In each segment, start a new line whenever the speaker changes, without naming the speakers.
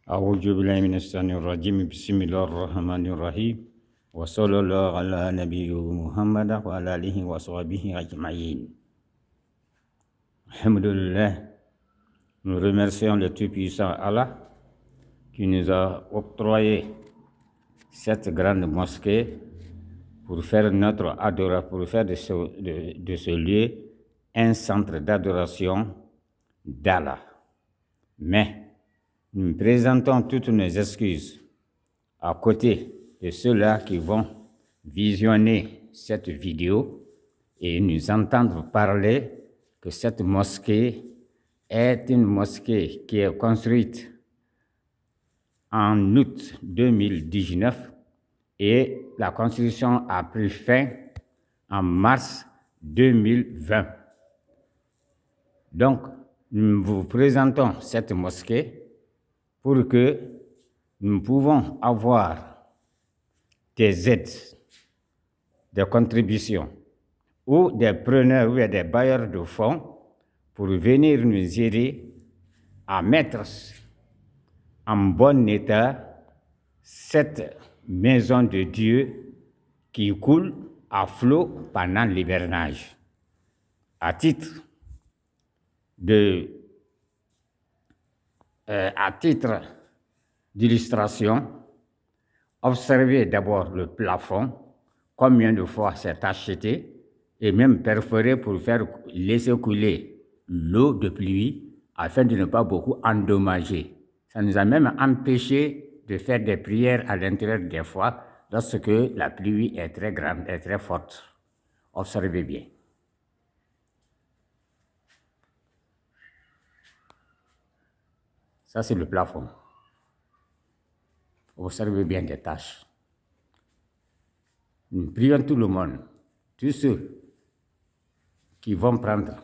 أعوذ بالله من الشيطان الرجيم بسم الله الرحمن الرحيم وصلى الله على نبي محمد وعلى آله وصحبه أجمعين. Alhamdulillah, nous remercions le Tout-Puissant Allah qui nous a octroyé cette grande mosquée pour faire notre adoration, pour faire de ce lieu un centre d'adoration d'Allah. Mais nous présentons toutes nos excuses à côté de ceux-là qui vont visionner cette vidéo et nous entendre parler que cette mosquée est une mosquée qui est construite en août 2019 et la construction a pris fin en mars 2020. Donc, nous vous présentons cette mosquée pour que nous pouvons avoir des aides, des contributions ou des preneurs ou des bailleurs de fonds pour venir nous aider à mettre en bon état cette maison de Dieu qui coule à flot pendant l'hivernage. À titre d'illustration, observez d'abord le plafond, combien de fois c'est acheté et même perforé pour laisser couler l'eau de pluie afin de ne pas beaucoup endommager. Ça nous a même empêché de faire des prières à l'intérieur des fois lorsque la pluie est très grande et très forte. Observez bien. Ça, c'est le plafond. Observez bien les tâches. Nous prions tout le monde, tous ceux qui vont prendre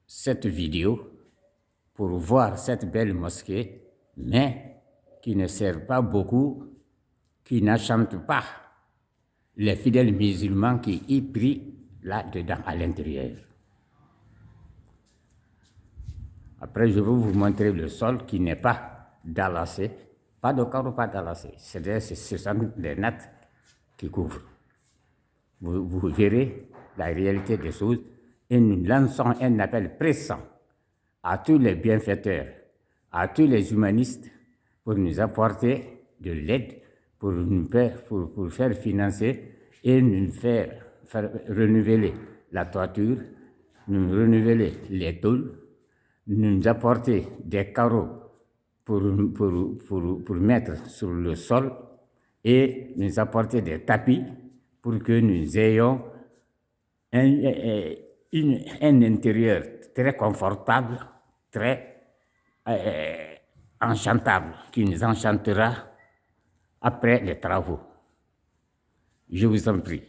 cette vidéo pour voir cette belle mosquée, mais qui ne sert pas beaucoup, qui n'enchante pas les fidèles musulmans qui y prient là-dedans à l'intérieur. Après, je vais vous montrer le sol qui n'est pas dalassé, pas de carreau, pas dalassé. Ce sont des nattes qui couvrent. Vous verrez la réalité des choses et nous lançons un appel pressant à tous les bienfaiteurs, à tous les humanistes pour nous apporter de l'aide, pour faire financer et nous faire renouveler la toiture, nous renouveler les tôles, nous apporter des carreaux pour mettre sur le sol et nous apporter des tapis pour que nous ayons un intérieur très confortable, très enchantable, qui nous enchantera après les travaux. Je vous en prie,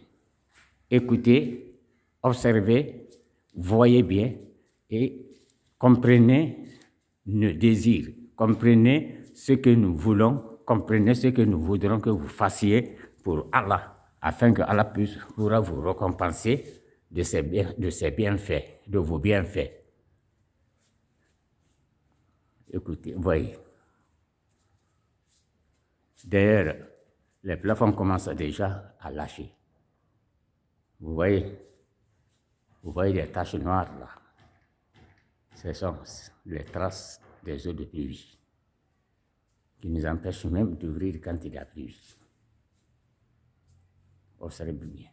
écoutez, observez, voyez bien et comprenez nos désirs, comprenez ce que nous voulons, comprenez ce que nous voudrons que vous fassiez pour Allah, afin que Allah pourra vous récompenser de ses bienfaits, de vos bienfaits. Écoutez, voyez. D'ailleurs, les plafonds commencent déjà à lâcher. Vous voyez les taches noires là. Ce sont les traces des eaux de pluie qui nous empêchent même d'ouvrir quand il y a pluie. Observez bien.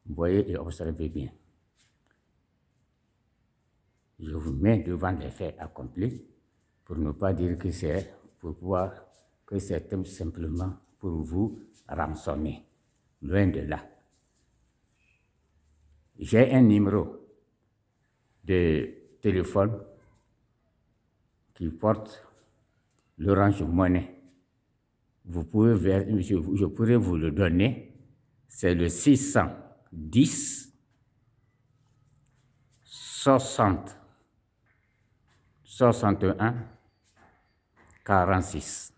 Voyez et observez bien. Je vous mets devant les faits accomplis pour ne pas dire que c'est tout simplement pour vous rançonner. Loin de là. J'ai un numéro de téléphone qui porte l'Orange Money. Je pourrais vous le donner. C'est le 610 60 61 46.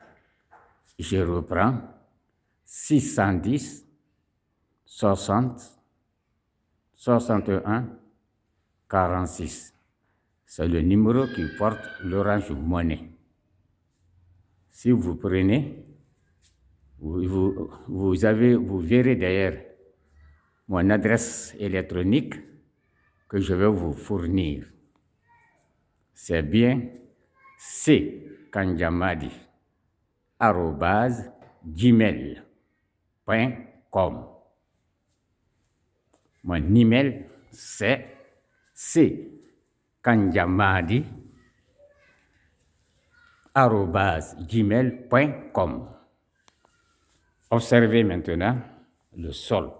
Je reprends. 610 60 61 46. C'est le numéro qui porte l'Orange Money. Si vous prenez, vous verrez d'ailleurs mon adresse électronique que je vais vous fournir. C'est bien ckandiamadi@gmail.com. Mon email, c'est ckandiamadi@gmail.com. Observez maintenant le sol.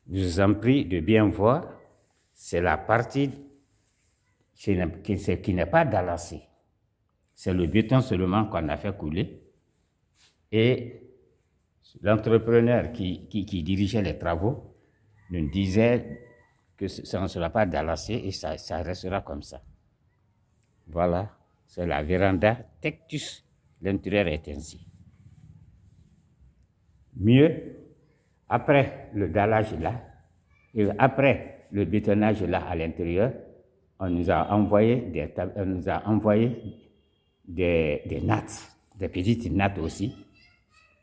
Je vous en prie de bien voir, c'est la partie qui n'est pas dalassée. C'est le béton seulement qu'on a fait couler. Et l'entrepreneur qui dirigeait les travaux nous disait que ça ne sera pas dalassé et ça restera comme ça. Voilà, c'est la véranda Tectus. L'intérieur est ainsi. Mieux, après le dallage là, et après le bétonnage là à l'intérieur, on nous a envoyé des nattes, des petites nattes aussi,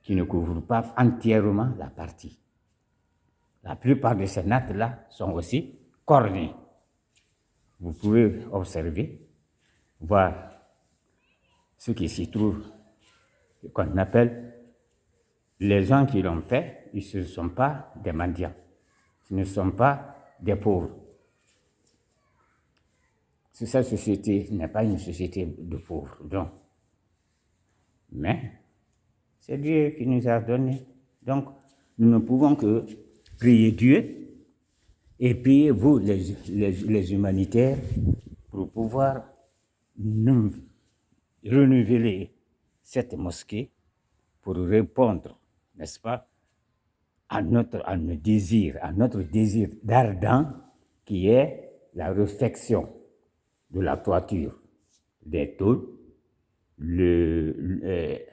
qui ne couvrent pas entièrement la partie. La plupart de ces nattes-là sont aussi cornées. Vous pouvez observer, voir ce qui s'y trouve, qu'on appelle les gens qui l'ont fait, ils ne sont pas des mendiants, ils ne sont pas des pauvres. Cette société n'est pas une société de pauvres, donc. Mais c'est Dieu qui nous a donné. Donc, nous ne pouvons que prier Dieu et prier vous, les humanitaires, pour pouvoir nous renouveler cette mosquée, pour répondre, n'est-ce pas, à notre désir ardent, qui est la réfection de la toiture, des tôles, le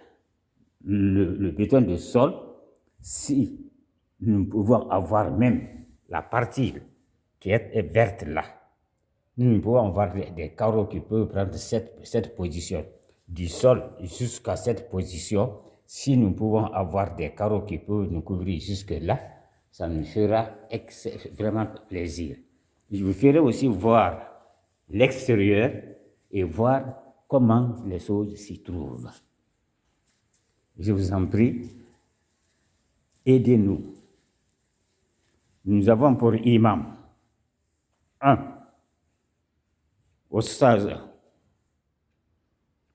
béton de sol. Si nous pouvons avoir même la partie qui est verte là, nous pouvons avoir des carreaux qui peuvent prendre cette position du sol jusqu'à cette position. Si nous pouvons avoir des carreaux qui peuvent nous couvrir jusque là, ça nous fera vraiment plaisir. Je vous ferai aussi voir l'extérieur et voir comment les choses s'y trouvent. Je vous en prie, aidez-nous. Nous avons pour imam 1. Oustaz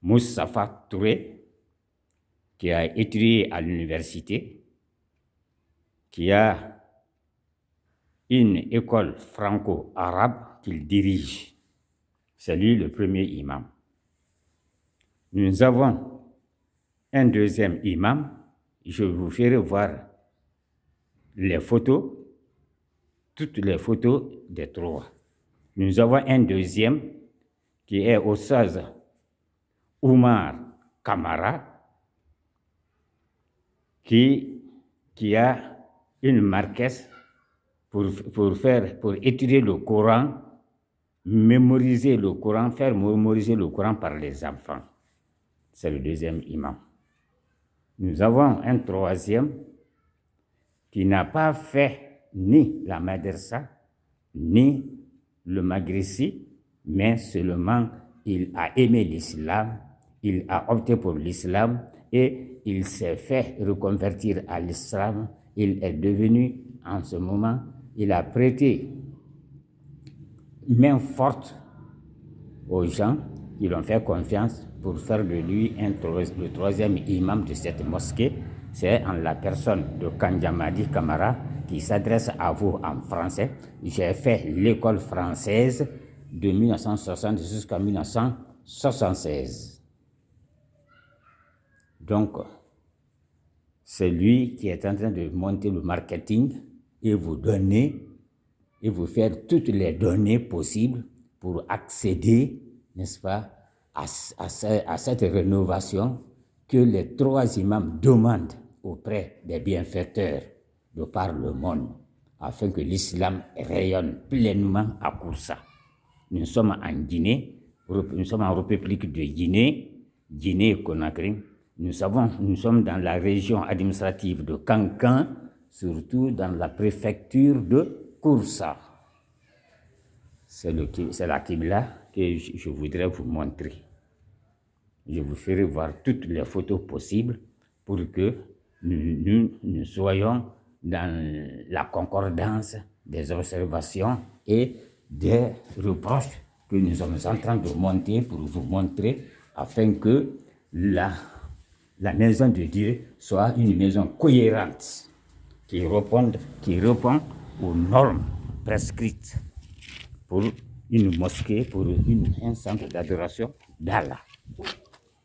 Moustapha Touré, qui a étudié à l'université, qui a une école franco-arabe qu'il dirige. C'est lui le premier imam. Nous avons un deuxième imam. Je vous ferai voir les photos, toutes les photos des trois. Nous avons un deuxième qui est Oustaz Oumar Kamara, qui a une marquise pour étudier le Coran, mémoriser le Coran, faire mémoriser le Coran par les enfants. C'est le deuxième imam. Nous avons un troisième qui n'a pas fait ni la madrasa, ni le maghrisi, mais seulement il a aimé l'islam, il a opté pour l'islam et il s'est fait reconvertir à l'islam. Il est devenu, en ce moment, il a prêté main forte aux gens qui l'ont fait confiance pour faire de lui le troisième imam de cette mosquée. C'est en la personne de Kandiamadi Kamara qui s'adresse à vous en français. J'ai fait l'école française de 1960 jusqu'à 1976. Donc, c'est lui qui est en train de monter le marketing et vous donner et vous faire toutes les données possibles pour accéder, n'est-ce pas, à cette rénovation que les trois imams demandent auprès des bienfaiteurs de par le monde, afin que l'islam rayonne pleinement à Koursa. Nous sommes en Guinée, nous sommes en République de Guinée, Guinée-Conakry. Nous sommes dans la région administrative de Kankan, surtout dans la préfecture de Koursa. C'est la Qibla que je voudrais vous montrer. Je vous ferai voir toutes les photos possibles pour que nous soyons dans la concordance des observations et des reproches que nous sommes en train de monter pour vous montrer afin que la maison de Dieu soit une maison cohérente qui répond aux normes prescrites pour une mosquée, pour un centre d'adoration d'Allah,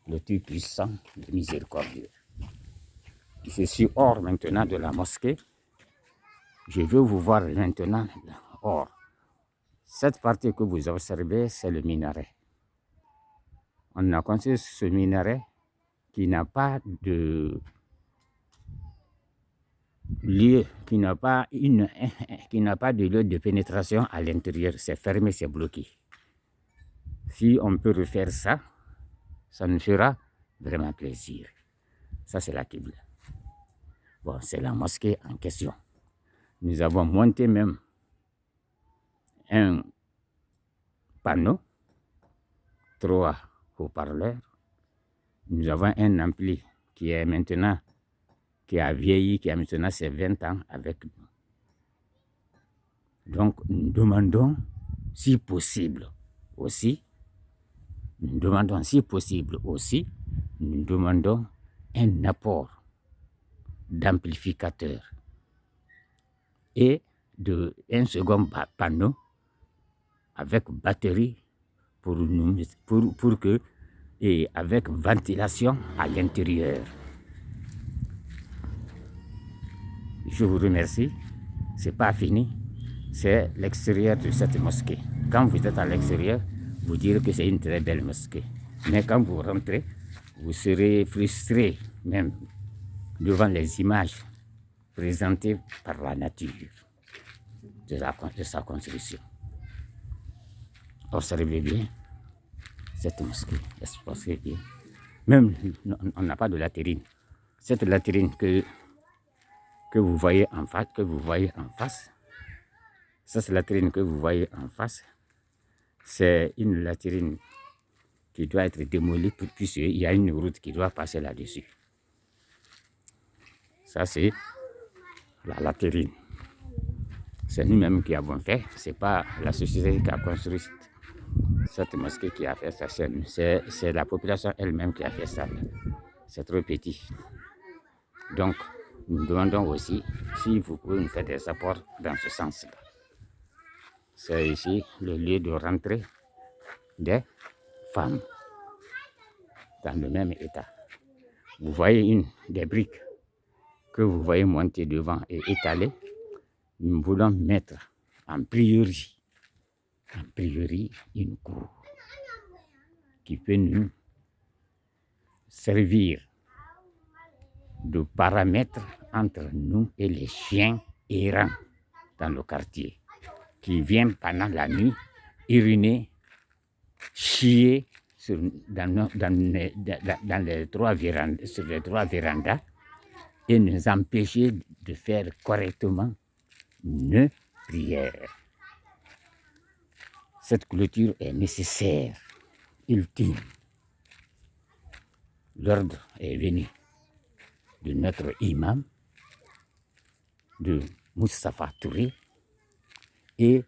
le Dieu puissant et miséricordieux. Je suis hors maintenant de la mosquée. Je veux vous voir maintenant hors. Cette partie que vous observez, c'est le minaret. On a construit ce minaret qui n'a pas de lieu, qui n'a pas de lieu de pénétration à l'intérieur. C'est fermé, c'est bloqué. Si on peut refaire ça, ça nous fera vraiment plaisir. Ça, c'est la Qibla. Bon, c'est la mosquée en question. Nous avons monté même un panneau, 3 haut-parleurs. Nous avons un ampli qui a vieilli, qui a maintenant ses 20 ans avec nous. Donc, nous demandons, si possible aussi, nous demandons un apport d'amplificateur et un second panneau avec batterie et avec ventilation à l'intérieur. Je vous remercie. C'est pas fini. C'est l'extérieur de cette mosquée. Quand vous êtes à l'extérieur, vous direz que c'est une très belle mosquée. Mais quand vous rentrez, vous serez frustré même devant les images présentées par la nature de sa construction. Observez bien cette mosquée. Observez bien. Même, on n'a pas de latérine. Cette latérine que vous voyez en face, ça c'est la latérine que vous voyez en face. C'est une latérine qui doit être démolie puisqu'il y a une route qui doit passer là-dessus. Ça c'est la latérine. C'est nous-mêmes qui avons fait. C'est pas la société qui a construit cette mosquée qui a fait ça. C'est la population elle-même qui a fait ça. C'est trop petit. Donc, nous demandons aussi si vous pouvez nous faire des apports dans ce sens-là. C'est ici le lieu de rentrée des femmes dans le même état. Vous voyez des briques que vous voyez monter devant et étaler. Nous voulons mettre en priori une cour qui peut nous servir de paramètre entre nous et les chiens errants dans le quartier qui viennent pendant la nuit uriner, chier dans les 3 vérandas, sur les 3 vérandas et nous empêcher de faire correctement nos prières. Cette clôture est nécessaire, ultime. L'ordre est venu de notre imam, de Moustapha Touré, et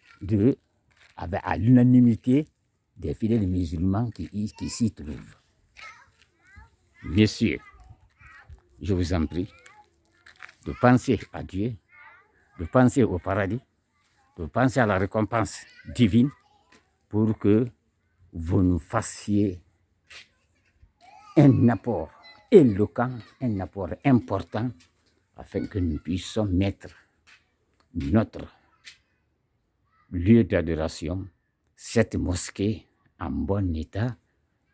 à l'unanimité des fidèles musulmans qui s'y trouvent. Messieurs, je vous en prie de penser à Dieu, de penser au paradis, de penser à la récompense divine pour que vous nous fassiez un apport éloquent, un apport important afin que nous puissions mettre notre lieu d'adoration, cette mosquée en bon état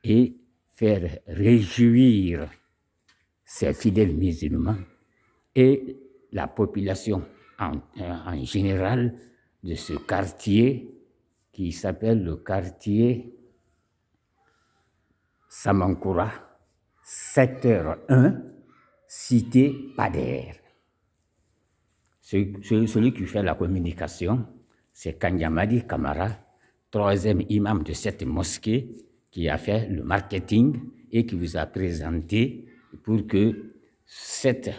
et faire réjouir ces fidèles musulmans et la population en général de ce quartier qui s'appelle le quartier Samankura, secteur 1, cité Pader. Celui qui fait la communication, c'est Kanyamadi Kamara, 3e imam de cette mosquée, qui a fait le marketing et qui vous a présenté pour que cette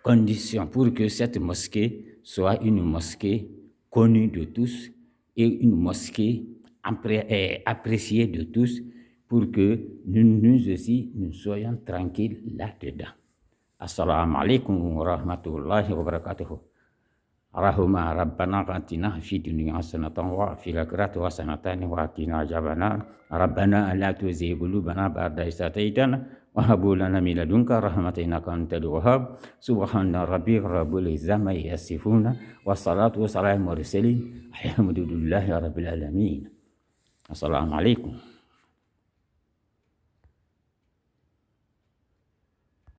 condition, pour que cette mosquée soit une mosquée connue de tous et une mosquée appréciée de tous, pour que nous aussi, nous soyons tranquilles là-dedans. Assalamu alaikum wa rahmatullahi wa barakatuh. Allahumma rabbana atina fid dunya hasanatan wa fil akhirati hasanatan wa qina adzabannar. Rabbana la tuzigh qulubana ba'da idh hadaytana wa hab lana min ladunka rahmatan innaka antal wahhab. Subhana rabbika rabbil izzati amma yasifun wa salatu wassalamu ala mursalin. Alhamdulillahi rabbil alamin. Assalamu alaikum.